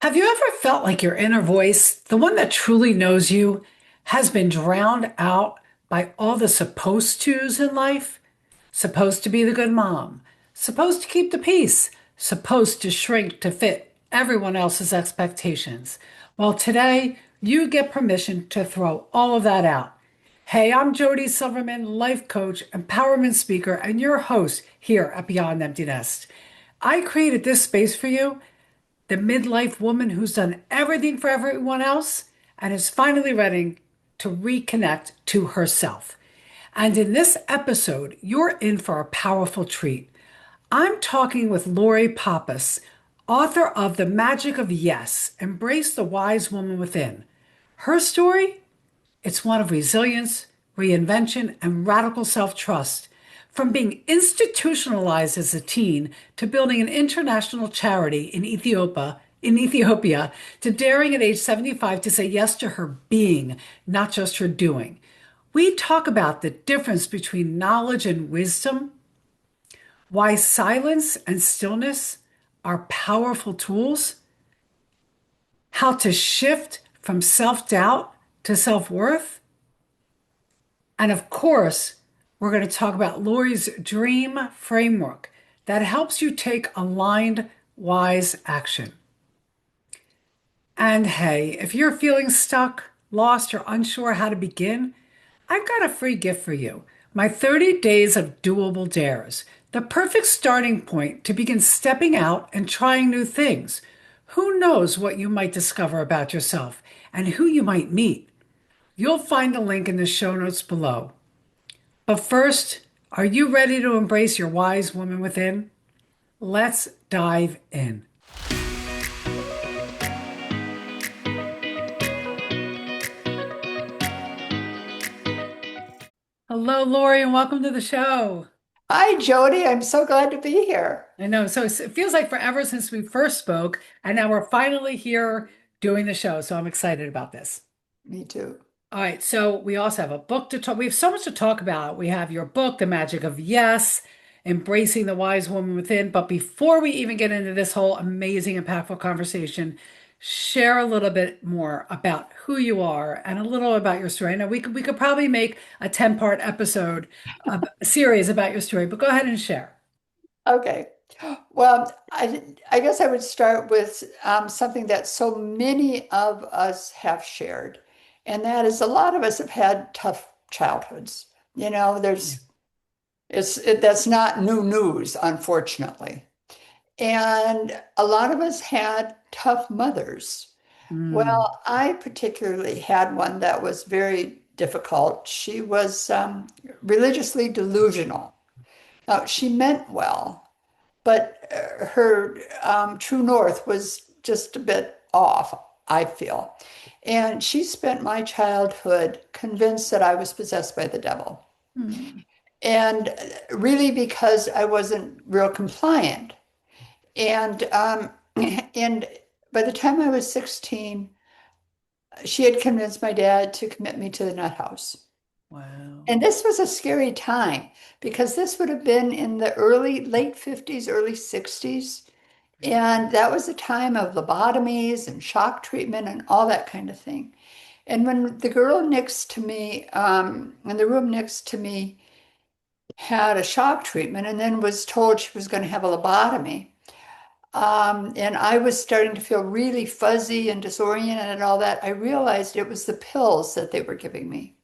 Have you ever felt like your inner voice, the one that truly knows you, has been drowned out by all the supposed tos in life? Supposed to be the good mom, supposed to keep the peace, supposed to shrink to fit everyone else's expectations. Well, today you get permission to throw all of that out. Hey, I'm Jodi Silverman, life coach, empowerment speaker, and your host here at Beyond Empty Nest. I created this space for you, the midlife woman who's done everything for everyone else and is finally ready to reconnect to herself. And in this episode, you're in for a powerful treat. I'm talking with Lori Pappas, author of The Magic of Yes, Embrace the Wise Woman Within. Her story? It's one of resilience, reinvention, and radical self-trust. From being institutionalized as a teen to building an international charity in Ethiopia, to daring at age 75 to say yes to her being, not just her doing. We talk about the difference between knowledge and wisdom, why silence and stillness are powerful tools, how to shift from self-doubt to self-worth, and of course, we're going to talk about Lori's dream framework that helps you take aligned, wise action. And hey, if you're feeling stuck, lost, or unsure how to begin, I've got a free gift for you. My 30 days of doable dares, the perfect starting point to begin stepping out and trying new things. Who knows what you might discover about yourself and who you might meet? You'll find the link in the show notes below. But first, are you ready to embrace your wise woman within? Let's dive in. Hello, Lori, and welcome to the show. Hi, Jody. I'm so glad to be here. I know. So it feels like forever since we first spoke, and now we're finally here doing the show. So I'm excited about this. Me too. All right. So we also have a book to talk. We have so much to talk about. We have your book, The Magic of Yes, Embracing the Wise Woman Within. But before we even get into this whole amazing, impactful conversation, share a little bit more about who you are and a little about your story. I know we could probably make a 10-part episode, a series about your story, but go ahead and share. Okay. Well, I guess I would start with something that so many of us have shared, and that is a lot of us have had tough childhoods. You know, that's not new news, unfortunately. And a lot of us had tough mothers. Mm. Well, I particularly had one that was very difficult. She was religiously delusional. Now, she meant well, but her true north was just a bit off, I feel. And she spent my childhood convinced that I was possessed by the devil. Mm. And really because I wasn't real compliant. And and by the time I was 16, she had convinced my dad to commit me to the nut house. Wow. And this was a scary time because this would have been in the late 50s, early 60s. And that was a time of lobotomies and shock treatment and all that kind of thing. And when the girl next to me, in the room next to me, had a shock treatment and then was told she was going to have a lobotomy, and I was starting to feel really fuzzy and disoriented and all that, I realized it was the pills that they were giving me.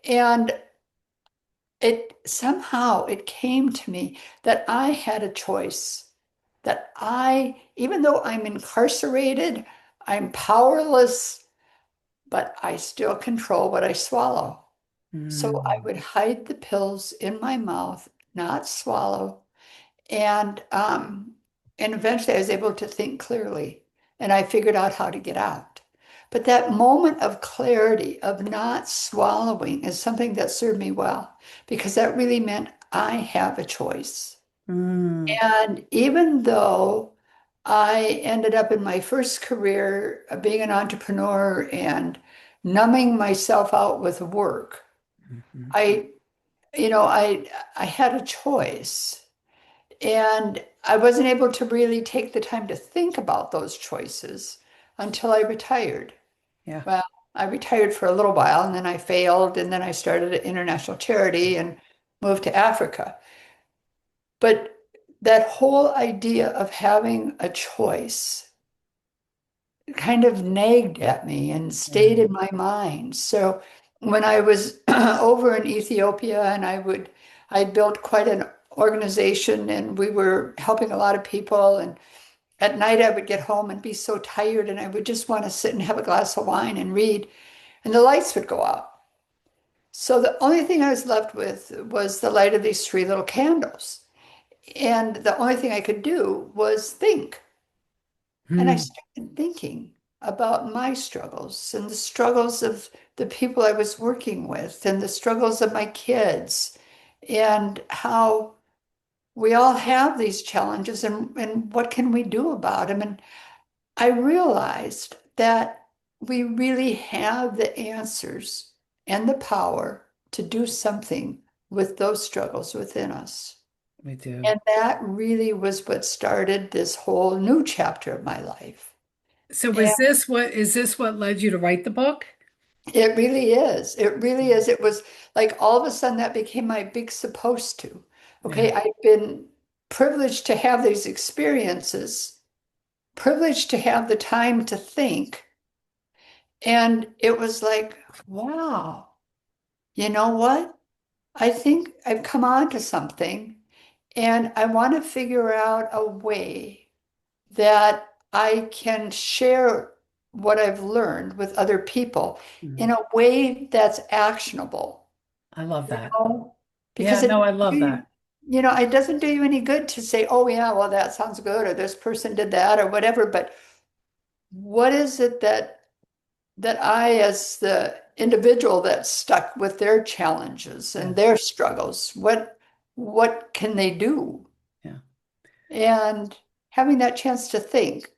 And it somehow it came to me that I had a choice, that even though I'm incarcerated, I'm powerless, but I still control what I swallow. So I Mm. would hide the pills in my mouth, not swallow, and eventually I was able to think clearly, and I figured out how to get out. But that moment of clarity of not swallowing is something that served me well because that really meant I have a choice. Mm. And even though I ended up in my first career being an entrepreneur and numbing myself out with work, Mhm. I, I had a choice. And I wasn't able to really take the time to think about those choices until I retired. Yeah. Well, I retired for a little while and then I failed and then I started an international charity and moved to Africa. But that whole idea of having a choice kind of nagged at me and stayed Yeah. in my mind. So when I was over in Ethiopia and I built quite an organization and we were helping a lot of people. And at night I would get home and be so tired and I would just want to sit and have a glass of wine and read, and the lights would go out. So the only thing I was left with was the light of these three little candles. And the only thing I could do was think. And I Hmm. started thinking about my struggles and the struggles of the people I was working with and the struggles of my kids and how we all have these challenges and what can we do about them? And I realized that we really have the answers and the power to do something with those struggles within us. We do. And that really was what started this whole new chapter of my life. So And is this what led you to write the book? it really is. It really is. It was like all of a sudden that became my big supposed to. Yeah. Okay, I've been privileged to have these experiences, privileged to have the time to think. And it was like, wow, you know what? I think I've come on to something, and I want to figure out a way that I can share what I've learned with other people in Mhm. a way that's actionable, I love you that. know? Yeah, Because it, no, I love that. it doesn't do you any good to say, oh, yeah, well, that sounds good, or this person did that, or whatever. But what is it that I, as the individual that's stuck with their challenges Yeah. and their struggles, what can they do? Yeah. And having that chance to think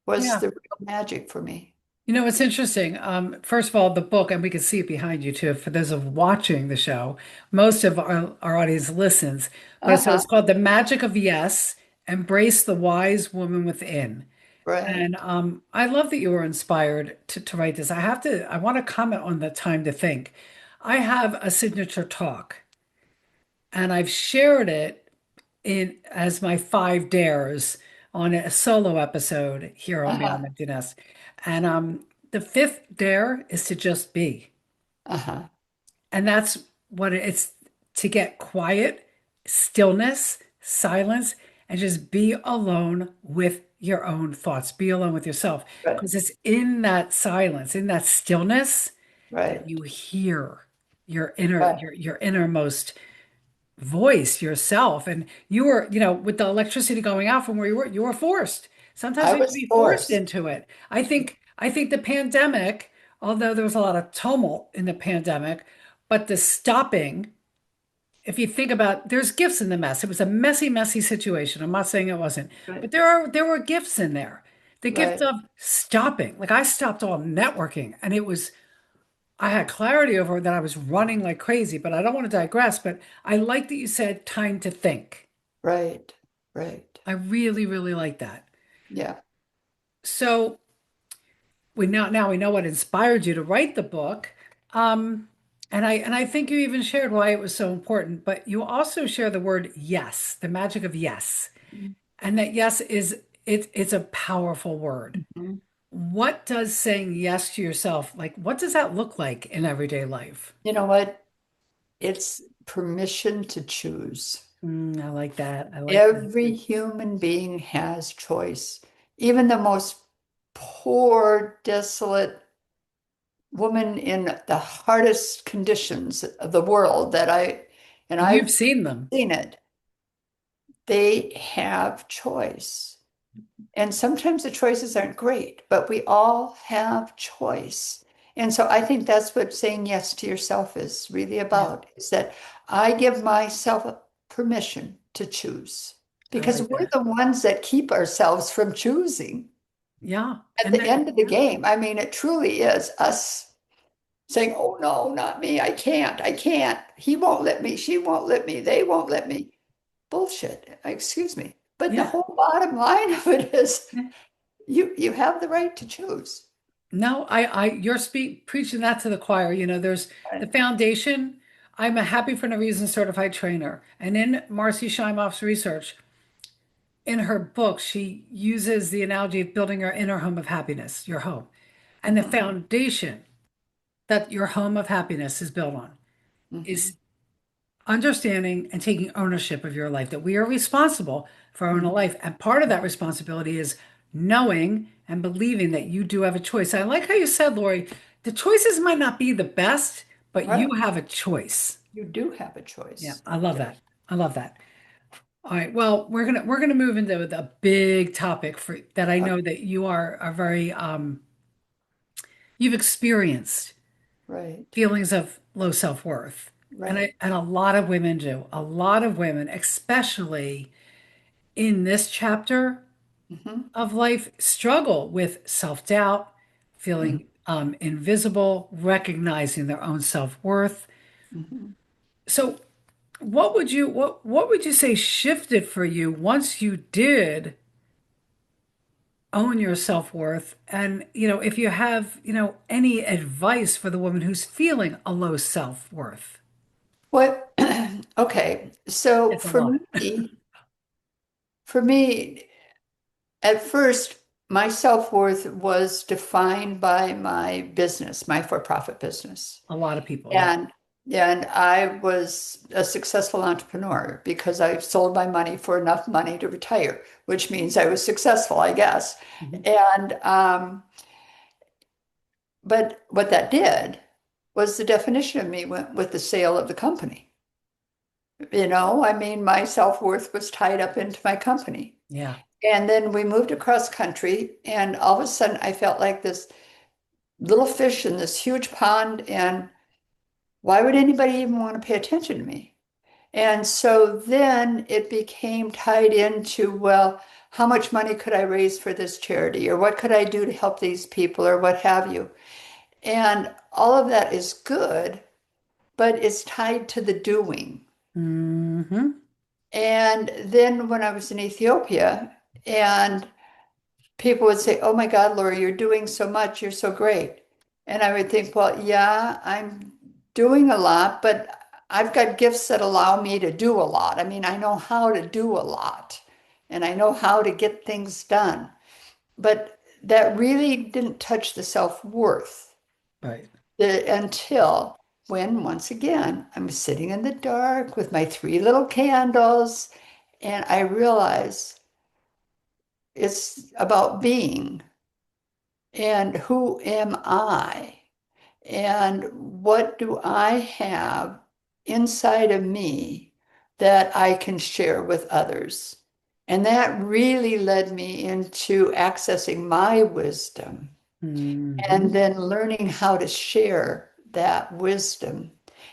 was Yeah. the real magic for me. You know, it's interesting. First of all, the book, and we can see it behind you too, for those of watching the show, most of our audience listens. But so Uh-huh. it's called The Magic of Yes, Embrace the Wise Woman Within. Right. And I love that you were inspired to write this. I want to comment on the time to think. I have a signature talk, and I've shared it in as my 5 dares on a solo episode here on Uh-huh. Beyond Empty Nest. And the fifth dare is to just be. Uh-huh. And that's what it's to get quiet, stillness, silence, and just be alone with your own thoughts. Be alone with yourself. Right. Because it's in that silence, in that stillness, that Right. you hear Right. your innermost voice yourself. And you were, with the electricity going out from where you were forced. Sometimes I we have to was be forced forced. into it. I think the pandemic, although there was a lot of tumult in the pandemic, but the stopping, if you think about, there's gifts in the mess. It was a messy, messy situation. I'm not saying it wasn't, Right. but there were gifts in there. The gift Right. of stopping. Like I stopped all networking and I had clarity over that I was running like crazy, but I don't want to digress. But I like that you said time to think. Right. Right. I really, really like that. Yeah. So now we know what inspired you to write the book. Um, and I think you even shared why it was so important, but you also share the word yes, the magic of yes. And that yes it's a powerful word. Mhm. What does saying yes to yourself, like what does that look like in everyday life? You know what? It's permission to choose. I like that. I like that. Every human being has choice. Even the most poor, desolate woman in the hardest conditions of the world and And you've I've seen them. seen it, they have choice. And sometimes the choices aren't great, but we all have choice. And so I think that's what saying yes to yourself is really Yeah, about, is that I give myself permission to choose I because like we're that. the ones that keep ourselves from choosing Yeah. at And the that, end of the game. I mean, it truly is us saying, oh no, not me. I can't. I can't. He won't let me. She won't let me. They won't let me. Bullshit. Excuse me. But the Yeah. whole bottom line of it is Yeah. you have the right to choose. No, you're preaching that to the choir. There's the Right. foundation. I'm a Happy for No Reason certified trainer. And in Marcy Shimoff's research, in her book, she uses the analogy of building your inner home of happiness, your home. And the Hmm. foundation that your home of happiness is built on Hmm. is understanding and taking ownership of your life, that we are responsible for our own Hmm. life. And part of that responsibility is knowing and believing that you do have a choice. I like how you said, Lori, the choices might not be the best, but you Right. have a choice. You do have a Yeah, choice. I love Yes. that. I love that. All right. Well, we're gonna move into the big topic for that I know that you are very you've experienced Right. feelings of low self-worth. Right. And a lot of women do. A lot of women, especially in this chapter Hmm. of life, struggle with self-doubt, Hmm. feeling invisible, recognizing their own self-worth. Hmm. So what would you say shifted for you once you did own your self-worth? And if you have any advice for the woman who's feeling a low self-worth. What? Okay. So It's a lot. for me, at first, my self-worth was defined by my business, my for-profit business. A lot of people, yeah. And and I was a successful entrepreneur because I sold my money for enough money to retire, which means I was successful, I guess. Mhm. And but what that did was the definition of me went with the sale of the company. I mean, my self-worth was tied up into my company. Yeah. And then we moved across country, and all of a sudden I felt like this little fish in this huge pond, and why would anybody even want to pay attention to me? And so then it became tied into, well, how much money could I raise for this charity, or what could I do to help these people, or what have you? And all of that is good, but it's tied to the doing. Hmm. And then when I was in Ethiopia, and people would say, "Oh my God, Lori, you're doing so much. You're so great." And I would think, well, yeah, I'm doing a lot, but I've got gifts that allow me to do a lot. I mean, I know how to do a lot and I know how to get things done. But that really didn't touch the self-worth Right. until when, once again, I'm sitting in the dark with my three little candles and I realize it's about being. And who am I? And what do I have inside of me that I can share with others? And that really led me into accessing my wisdom and Hmm. then learning how to share that wisdom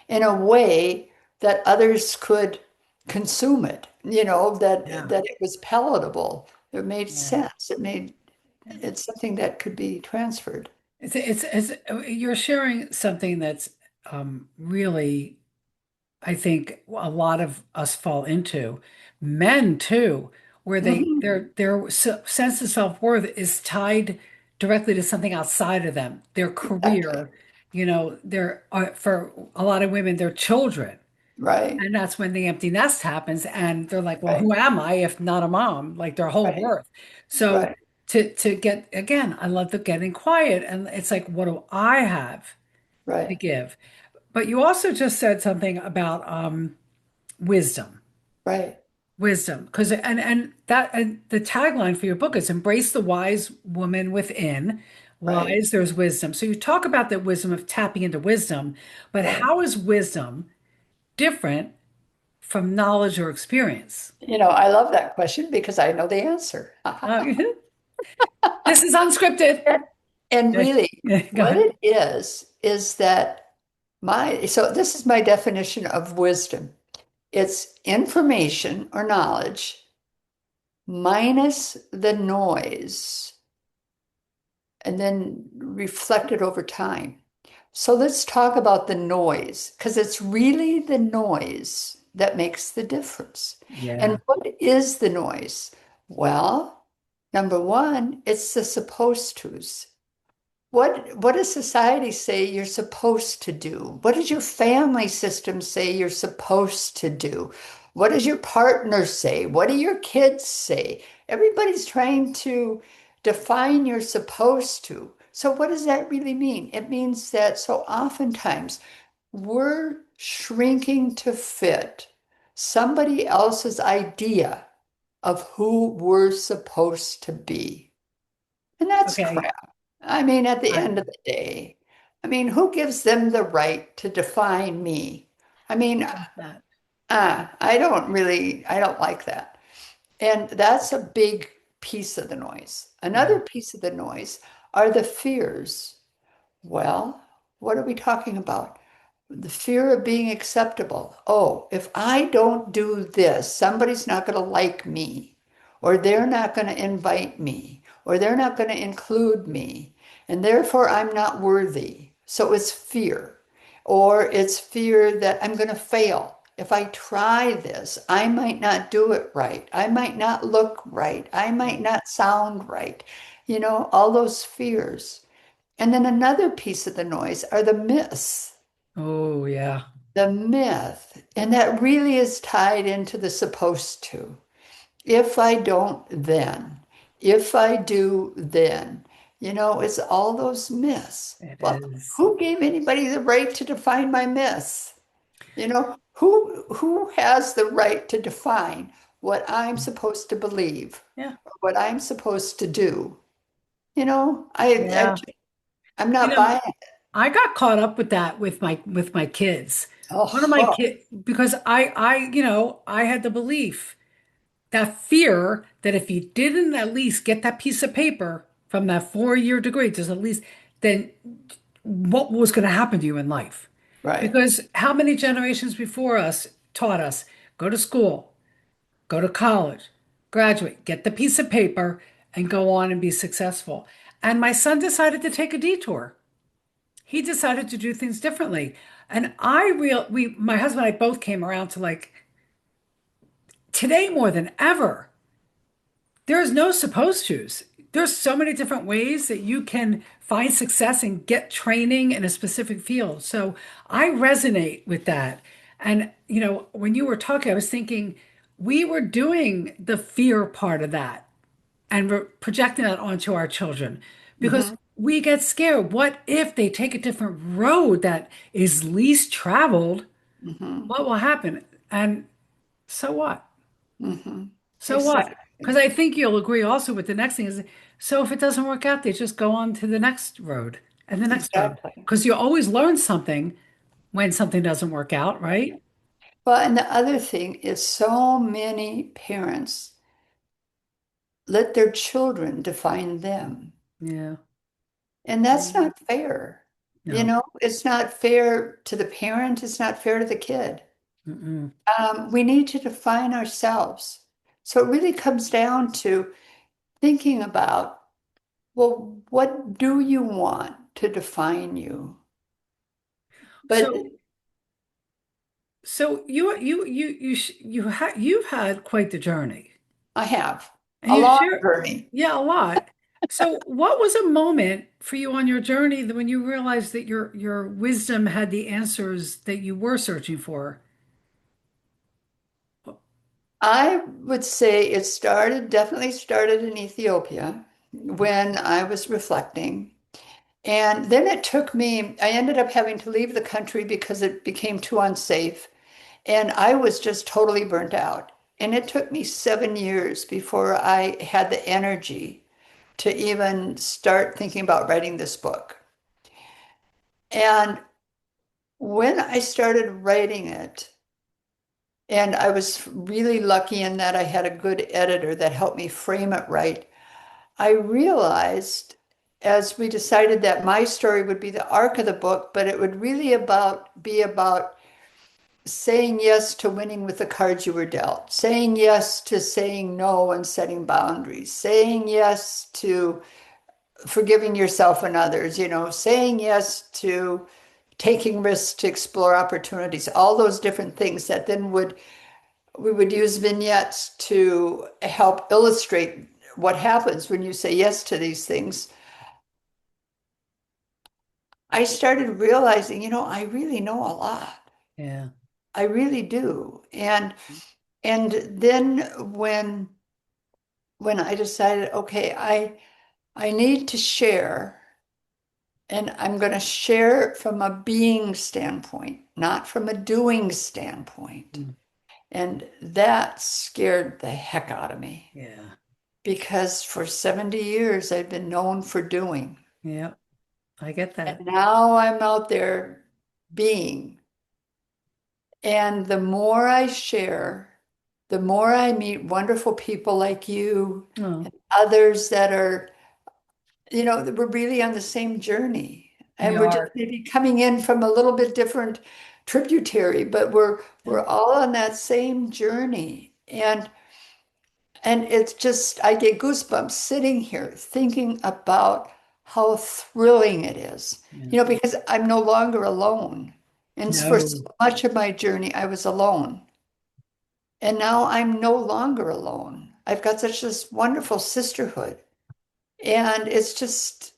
in a way that others could consume it, that Yeah. it was palatable. It made Yeah. sense. It's something that could be transferred. It's you're sharing something that's really, I think a lot of us fall into, men too, where Mhm. their sense of self-worth is tied directly to something outside of them, their Exactly. career, their for a lot of women, their children. Right. And that's when the empty nest happens, and they're like, "Well, Right. who am I if not a mom?" Like their whole Right. worth. So Right. to get again, I love the getting quiet, and it's like, what do I have to Right. give? But you also just said something about wisdom, Right. wisdom, because and the tagline for your book is "Embrace the wise woman within." Right. Wise, there's wisdom. So you talk about the wisdom of tapping into wisdom, but Right. how is wisdom different from knowledge or experience? I love that question because I know the answer. Uh, this is unscripted. And Okay. really, Yeah, go what ahead. it is that so this is my definition of wisdom. It's information or knowledge minus the noise and then reflected over time. So let's talk about the noise because it's really the noise. that makes the difference. And Yeah. what is the noise? Well, number one, it's the supposed tos. What does society say you're supposed to do? What does your family system say you're supposed to do? What does your partner say? What do your kids say? Everybody's trying to define you're supposed to. So what does that really mean? It means that so oftentimes we're shrinking to fit somebody else's idea of who we're supposed to be. And that's Okay. crap. I mean, at the I end of the day, I mean, who gives them the right to define me? I mean, got that. I don't like that. And that's a big piece of the noise. Yeah. Another piece of the noise are the fears. Well, what are we talking about? The fear of being acceptable. Oh, if I don't do this, somebody's not going to like me, or they're not going to invite me, or they're not going to include me, and therefore I'm not worthy. So it's fear, or it's fear that I'm going to fail. If I try this, I might not do it right. I might not look right. I might not sound right. You know, all those fears. And then another piece of the noise are the myths, Oh, yeah. the myth. And that really is tied into the supposed to. If I don't, then. If I do, then. You know, it's all those myths. It Well, is. who gave anybody the right to define my myths? You know, who has the right to define what I'm supposed to believe, Yeah. what I'm supposed to do? You know, Yeah. I'm You not know, buying it. I got caught up with that with my kids. One of my Oh, kids, because I had the belief, that fear that if you didn't at least get that piece of paper from that 4-year degree, just at least, then what was going to happen to you in life? right. Because how many generations before us taught us, go to school, go to college, graduate, get the piece of paper, and go on and be successful. And my son decided to take a detour. He decided to do things differently. And my husband and I both came around to, like, today more than ever, there's no supposed to's. There's so many different ways that you can find success and get training in a specific field. So I resonate with that. And, when you were talking, I was thinking we were doing the fear part of that and we're projecting that onto our children because Hmm. we get scared. What if they take a different road that is least traveled? Hmm. What will happen? And so what? Hmm. So what? Because Exactly. I think you'll agree also with the next thing is, so if it doesn't work out, they just go on to the next road and the next road. Exactly. Because you always learn something when something doesn't work out, right? Well, and the other thing is so many parents let their children define them. Yeah. And that's not fair. You No. know, it's not fair to the parent, it's not fair to the kid. Mm-mm. We need to define ourselves. So it really comes down to thinking about, well, what do you want to define you? But So, you've had quite the journey, I have and a you long share, journey. yeah, a lot. So, what was a moment for you on your journey that when you realized that your wisdom had the answers that you were searching for? I would say it definitely started in Ethiopia when I was reflecting. And then I ended up having to leave the country because it became too unsafe. And I was just totally burnt out. And it took me 7 years before I had the energy to even start thinking about writing this book. And when I started writing it, and I was really lucky in that I had a good editor that helped me frame it right. I realized as we decided that my story would be the arc of the book, but it would really be about saying yes to winning with the cards you were dealt, saying yes to saying no and setting boundaries, saying yes to forgiving yourself and others, saying yes to taking risks to explore opportunities, all those different things that then we would use vignettes to help illustrate what happens when you say yes to these things. I started realizing, I really know a lot. Yeah. I really do. And then when I decided, okay, I need to share, and I'm going to share from a being standpoint, not from a doing standpoint. Mm. And that scared the heck out of me Yeah. because for 70 years I've been known for doing. Yeah. I get And that. now I'm out there being. And the more I share, the more I meet wonderful people like you Oh, and others that are, that we're really on the same journey. we And we're just are. maybe coming in from a little bit different tributary, but Yeah. we're all on that same journey. And it's just, I get goosebumps sitting here thinking about how thrilling it is, Yeah. because I'm no longer alone. And for so No. much of my journey, I was alone. And now I'm no longer alone. I've got such this wonderful sisterhood. And it's just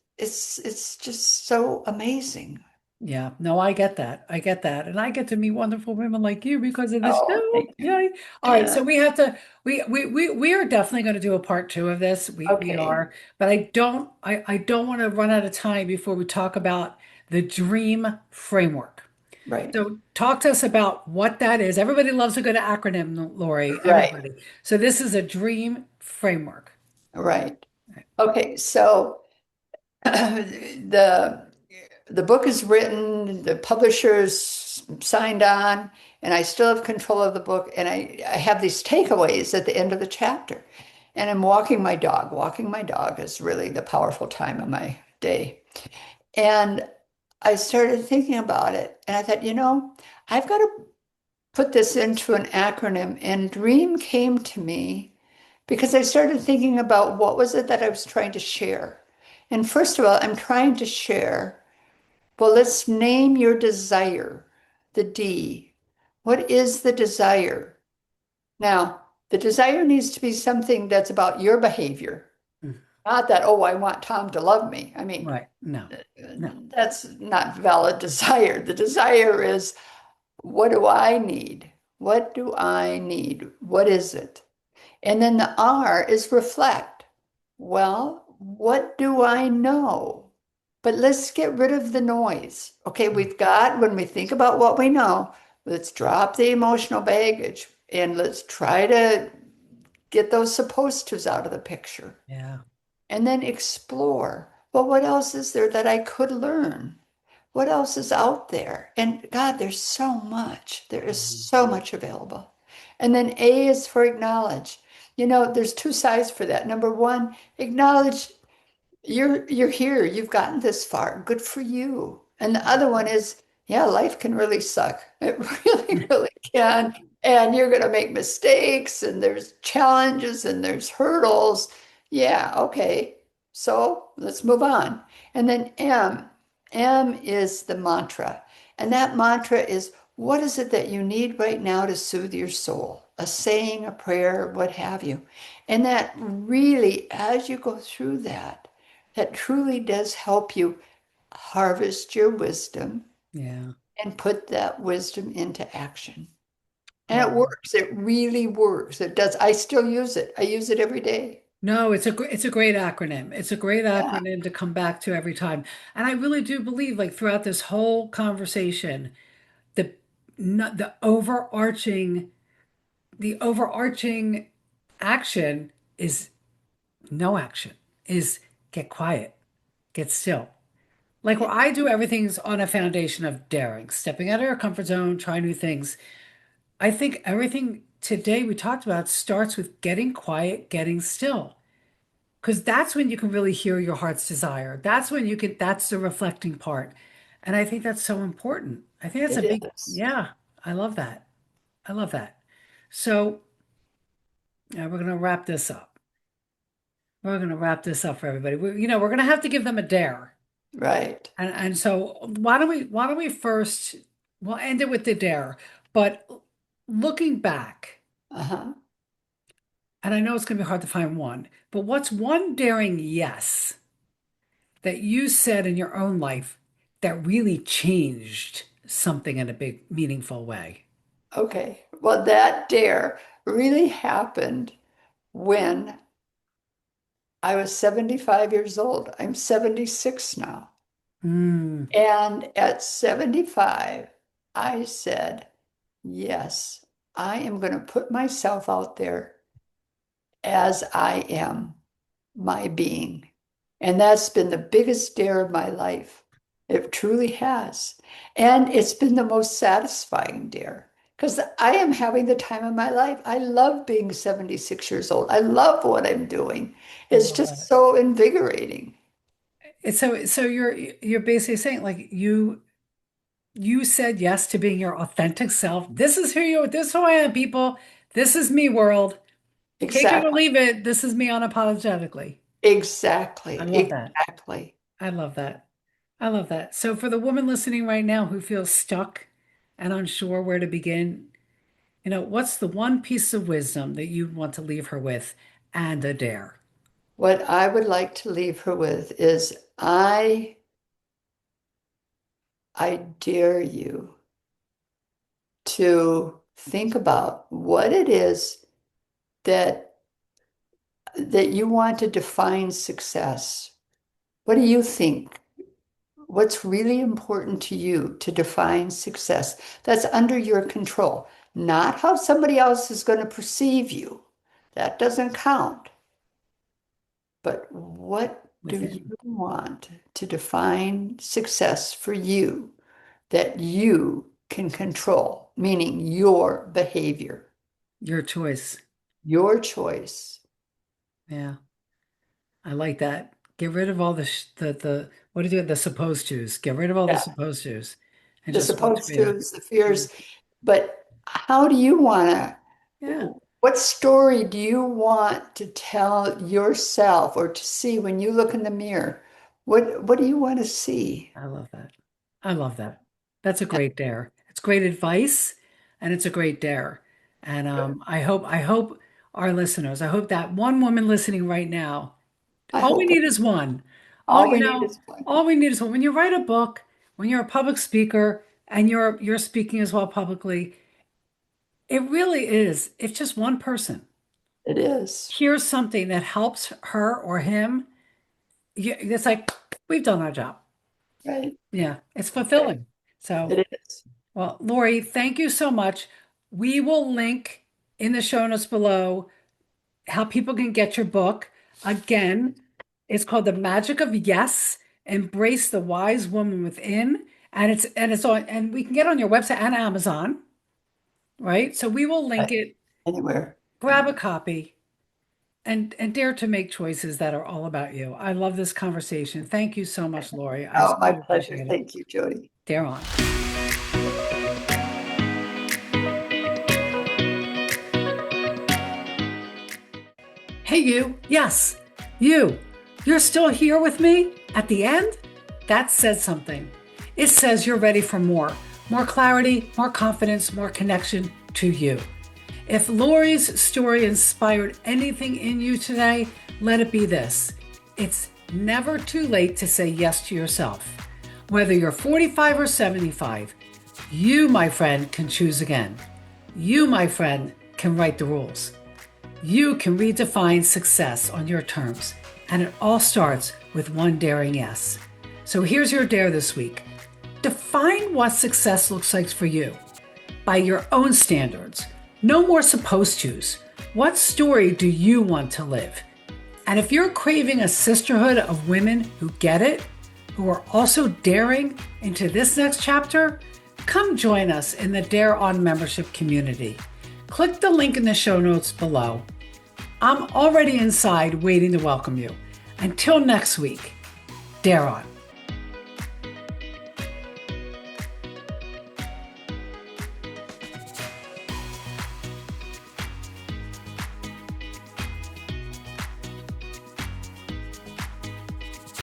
so amazing. Yeah, no, I get that. I get that. And I get to meet wonderful women like you because of this Oh, show. thank you. Yay. All right, Yeah. so we have to we are definitely going to do a part two of this. We Okay. are, but I don't want to run out of time before we talk about the dream framework. Right. So talk to us about what that is. Everybody loves a good acronym, Lori. Right. Everybody. So this is a dream framework. Right. Okay. So the the book is written, the publisher's signed on, and I still have control of the book. And I have these takeaways at the end of the chapter. And I'm walking my dog. Walking my dog is really the powerful time of my day. And I started thinking about it. And I thought, I've got to put this into an acronym. And DREAM came to me because I started thinking about what was it that I was trying to share. And first of all, I'm trying to share, well, let's name your desire, the D. What is the desire? Now, the desire needs to be something that's about your behavior, Mm. not that, oh, I want Tom to love me. I mean, Right. No. No. that's not valid desire. The desire is, what do I need? What do I need? What is it? And then the R is reflect. Well, what do I know? But let's get rid of the noise. Okay, Mm. we've got, when we think about what we know, let's drop the emotional baggage and let's try to get those supposed tos out of the picture Yeah. and then explore. Well, what else is there that I could learn? What else is out there? And God, there's so much. There is Mhm. so much available. And then A is for acknowledge. There's two sides for that. Number one, acknowledge you're here. You've gotten this far. Good for you. And the other one is, yeah, life can really suck. It really, really can. And you're going to make mistakes and there's challenges and there's hurdles. Yeah, okay. So let's move on. And then M. M is the mantra. And that mantra is, what is it that you need right now to soothe your soul? A saying, a prayer, what have you. And that really, as you go through that, that truly does help you harvest your wisdom Yeah. and put that wisdom into action. And it Oh. works. It really works. It does. I still use it. I use it every day. No, it's a great acronym. It's a great Yeah, acronym to come back to every time. And I really do believe, like throughout this whole conversation, the the overarching action is no action, is get quiet, get still. Like where yeah, I do everything's on a foundation of daring, stepping out of your comfort zone, trying new things. I think everything today we talked about starts with getting quiet, getting still. Because that's when you can really hear your heart's desire. That's when you can, that's the reflecting part. And I think that's so important. I think that's a it big, is. yeah, I love that. I love that. So we're going to wrap this up. We're going to wrap this up for everybody. We're going to have to give them a dare. Right. And so why don't we first, we'll end it with the dare, but looking back, Uh-huh. and I know it's going to be hard to find one, but what's one daring yes that you said in your own life that really changed something in a big, meaningful way? Okay. Well, that dare really happened when I was 75 years old. I'm 76 now. Mm, And at 75, I said, yes, I am going to put myself out there as I am, my being. And that's been the biggest dare of my life. It truly has. And it's been the most satisfying dare because I am having the time of my life. I love being 76 years old. I love what I'm doing. I It's love just that. so invigorating. So you're basically saying like you said yes to being your authentic self. This is who I am, people. This is me, world. Take it or Exactly. leave it. This is me unapologetically. I Exactly. love that. Exactly. I love that. I love that. So for the woman listening right now who feels stuck and unsure where to begin, what's the one piece of wisdom that you want to leave her with and a dare? What I would like to leave her with is I dare you to think about what it is that you want to define success. What do you think? What's really important to you to define success? That's under your control, not how somebody else is going to perceive you. That doesn't count. But what do Within you want to define success for you that you can control, meaning your behavior, your choice. your choice? Yeah, I like that. Get rid of all the what do you do? The supposed tos. Get rid of all the Yeah, supposed tos and the just what's supposed real. tos, the fears, but how do you want Yeah, to, what story do you want to tell yourself or to see when you look in the mirror? What do you want to see? I love that. I love that. That's a great dare. It's great advice and it's a great dare. And I hope our listeners, I hope that one woman listening right now, I all we hope need is one. All all we need is one. all we need is one. When you write a book, when you're a public speaker and you're speaking as well publicly, it really is. It's just one person. It is, Here's something that helps her or him. It's like we've done our job. right? Yeah, it's Right. fulfilling. So, It is. well, Lori, thank you so much. We will link in the show notes below how people can get your book. Again, it's called The Magic of Yes, Embrace the Wise Woman Within. And it's on, and we can get on your website and Amazon, right? So we will link Right. it, Anywhere. grab a copy, and dare to make choices that are all about you. I love this conversation. Thank you so much, Lori. I Oh, my so pleasure. appreciate it. Thank you, Jody. Dare on. Hey, you. Yes, you. You're still here with me at the end? That says something. It says you're ready for more clarity, more confidence, more connection to you. If Lori's story inspired anything in you today, let it be this. It's never too late to say yes to yourself. Whether you're 45 or 75, you, my friend, can choose again. You, my friend, can write the rules. You can redefine success on your terms, and it all starts with one daring yes. So here's your dare this week. Define what success looks like for you by your own standards. No more supposed tos. What story do you want to live? And if you're craving a sisterhood of women who get it, who are also daring into this next chapter, come join us in the Dare On membership community. Click the link in the show notes below. I'm already inside waiting to welcome you. Until next week, Dare On.